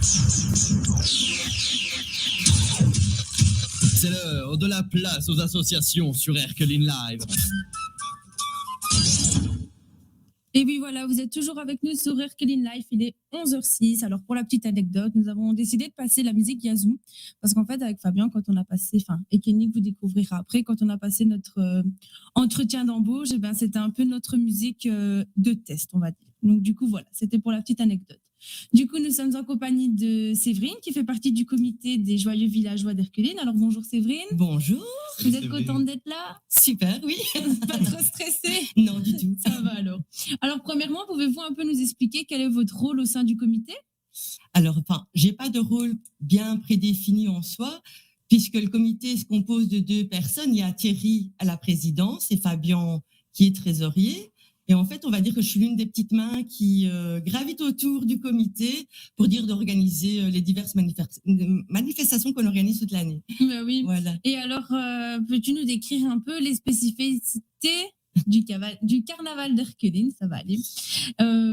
C'est l'heure de la place aux associations sur Erkeline Live. Et oui, voilà, vous êtes toujours avec nous sur Erkeline Live, il est 11h06. Alors, pour la petite anecdote, nous avons décidé de passer la musique Yazoo, parce qu'en fait, avec Fabien, quand on a passé, et Kenny vous découvrira après, quand on a passé notre entretien d'embauche, eh ben, c'était un peu notre musique de test, on va dire. Donc, du coup, voilà, c'était pour la petite anecdote. Du coup, nous sommes en compagnie de Séverine, qui fait partie du comité des Joyeux Villageois d'Erkeline. Alors, bonjour Séverine. Bonjour. Vous êtes contente d'être là? Super, oui. Pas trop stressée? Non, du tout. Ça va alors. Alors, premièrement, pouvez-vous un peu nous expliquer quel est votre rôle au sein du comité? Alors, j'ai pas de rôle bien prédéfini en soi, puisque le comité se compose de 2 personnes. Il y a Thierry à la présidence et Fabien qui est trésorier. Et en fait, on va dire que je suis l'une des petites mains qui gravite autour du comité pour dire d'organiser les diverses manifestations qu'on organise toute l'année. Bah oui. Voilà. Et alors, peux-tu nous décrire un peu les spécificités du carnaval d'Erkeline, ça va aller,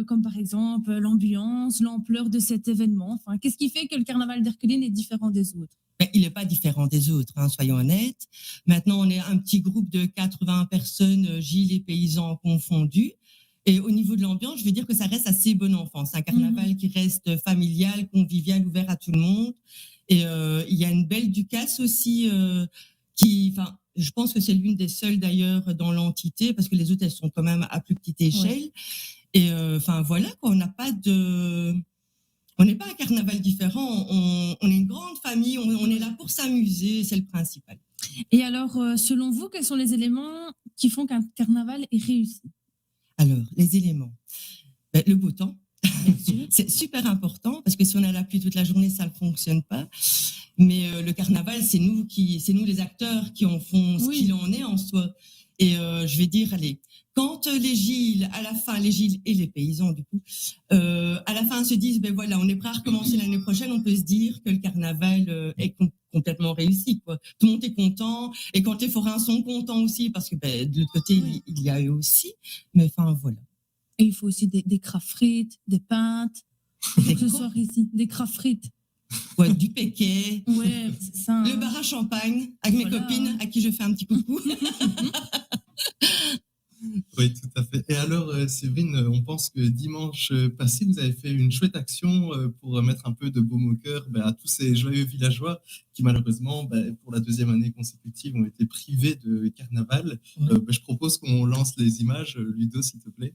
comme par exemple l'ambiance, l'ampleur de cet événement. Enfin, qu'est-ce qui fait que le carnaval d'Erkeline est différent des autres? Il n'est pas différent des autres, soyons honnêtes. Maintenant, on est un petit groupe de 80 personnes, Gilles et paysans confondus. Et au niveau de l'ambiance, je veux dire que ça reste assez bon enfant. C'est un carnaval qui reste familial, convivial, ouvert à tout le monde. Et il y a une belle Ducasse aussi je pense que c'est l'une des seules d'ailleurs dans l'entité, parce que les autres, elles sont quand même à plus petite échelle. Ouais. Et voilà, quoi, on n'est pas un carnaval différent, on est une grande famille, on est là pour s'amuser, c'est le principal. Et alors, selon vous, quels sont les éléments qui font qu'un carnaval est réussi? Alors, les éléments. Le beau temps, c'est super important, parce que si on a la pluie toute la journée, ça ne fonctionne pas. Mais le carnaval, c'est nous les acteurs qui en font ce qu'il en est en soi. Et je vais dire, allez, quand les Gilles et les paysans, du coup, à la fin se disent, ben voilà, on est prêt à recommencer l'année prochaine, on peut se dire que le carnaval est complètement réussi, quoi. Tout le monde est content, et quand les forains sont contents aussi, parce que de l'autre côté, il y a eux aussi. Mais voilà. Et il faut aussi des crafts frites, des pintes, ce soir ici, des crafts frites. Ouais, du péquet, c'est ça, le bar à champagne avec mes copines à qui je fais un petit coucou. Oui, tout à fait. Et alors, Séverine, on pense que dimanche passé, vous avez fait une chouette action pour mettre un peu de baume au cœur à tous ces joyeux villageois qui, malheureusement, pour la 2e année consécutive, ont été privés de carnaval. Je propose qu'on lance les images. Ludo, s'il te plaît.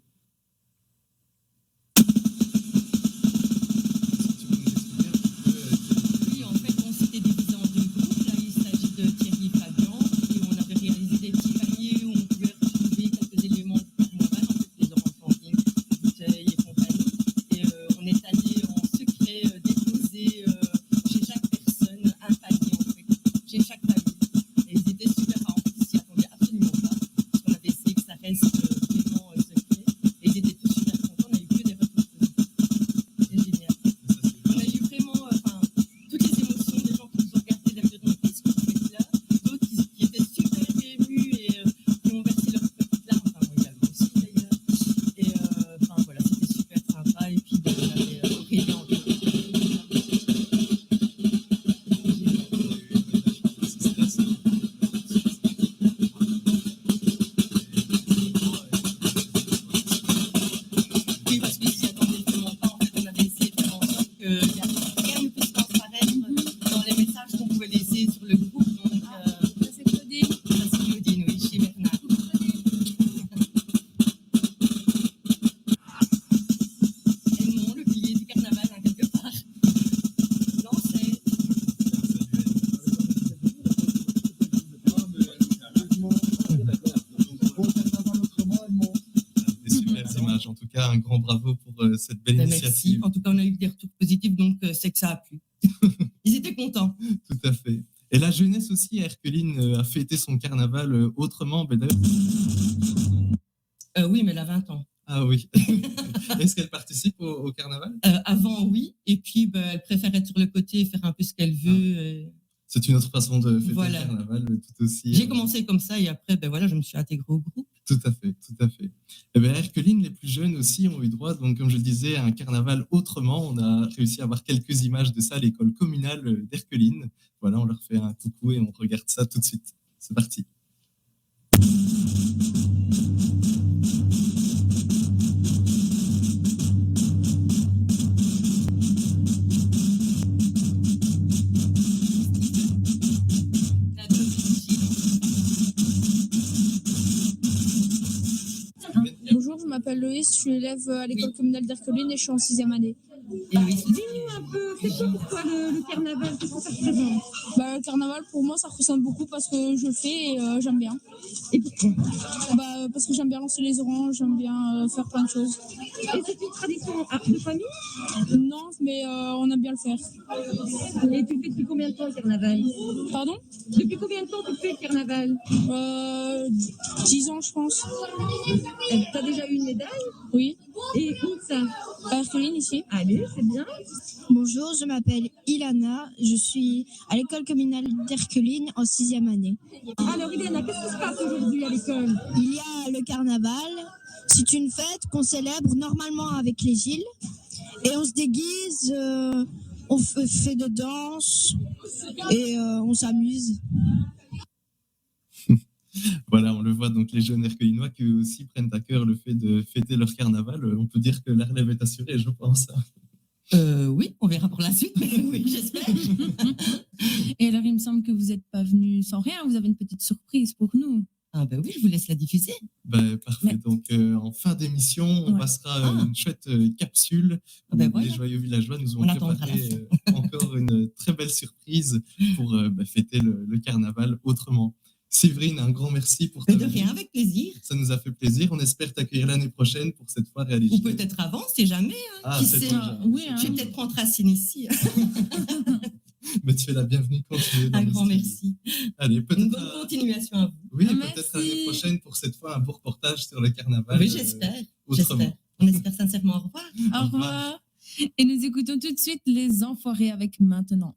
En tout cas, un grand bravo pour cette belle initiative. Merci. En tout cas, on a eu des retours positifs, donc c'est que ça a plu. Ils étaient contents. Tout à fait. Et la jeunesse aussi, Erkeline a fêté son carnaval autrement, Oui, mais elle a 20 ans. Ah oui. Est-ce qu'elle participe au carnaval? Avant, oui. Et puis, elle préfère être sur le côté et faire un peu ce qu'elle veut. C'est une autre façon de fêter le carnaval, tout aussi. J'ai commencé comme ça et après, je me suis intégrée au groupe. Tout à fait, tout à fait. Eh bien, Erqueline, les plus jeunes aussi ont eu droit, donc, comme je le disais, à un carnaval autrement. On a réussi à avoir quelques images de ça à l'école communale d'Erqueline. Voilà, on leur fait un coucou et on regarde ça tout de suite. C'est parti. Bonjour, je m'appelle Loïs, je suis élève à l'école communale d'Erqueline et je suis en 6e année. Et Louise, Dis-nous un peu, c'est quoi pour toi le carnaval? Qu'est-ce que ça représente? Le carnaval, pour moi, ça représente beaucoup parce que je le fais et j'aime bien. Et pourquoi? Parce que j'aime bien lancer les oranges, j'aime bien faire plein de choses. Et c'est une tradition de famille? Non, mais on aime bien le faire. Et tu le fais depuis combien de temps le carnaval? Pardon? Depuis combien de temps tu fais le carnaval? 10 ans, je pense. T'as déjà eu une médaille? Oui. Et où ça? À Erqueline, ici. Allez, c'est bien. Bonjour, je m'appelle Ilana, je suis à l'école communale d'Erqueline en 6e année. Alors Ilana, qu'est-ce qui se passe aujourd'hui à l'école? Il y a le carnaval, c'est une fête qu'on célèbre normalement avec les Gilles et on se déguise, on fait de danse et on s'amuse. Voilà, on le voit, donc les jeunes Erquelinois qui eux aussi prennent à cœur le fait de fêter leur carnaval. On peut dire que la relève est assurée, je pense. Oui, on verra pour la suite, mais oui, j'espère. Et alors, il me semble que vous n'êtes pas venu sans rien. Vous avez une petite surprise pour nous. Ah ben oui, je vous laisse la diffuser. Parfait. Mais- Donc, en fin d'émission, on Ouais. passera une chouette capsule où Ben les voilà. joyeux villageois nous ont On attendra préparé encore une très belle surprise pour fêter le carnaval autrement. Séverine, un grand merci pour ta Mais de venue. rien, avec plaisir. Ça nous a fait plaisir. On espère t'accueillir l'année prochaine pour cette fois réalisée. Ou peut-être avant, c'est jamais. Ah, qui c'est sait. déjà. Oui, hein. Je vais peut-être prendre racine ici. Mais tu es la bienvenue quand tu veux. dans Un le grand studio. merci. Allez, Une peut-être bonne continuation à vous. oui, Merci. peut-être l'année prochaine pour cette fois un beau reportage sur le carnaval. Oui, j'espère. autrement. J'espère. On espère sincèrement. Au revoir. Au revoir. Et nous écoutons tout de suite Les Enfoirés avec Maintenant.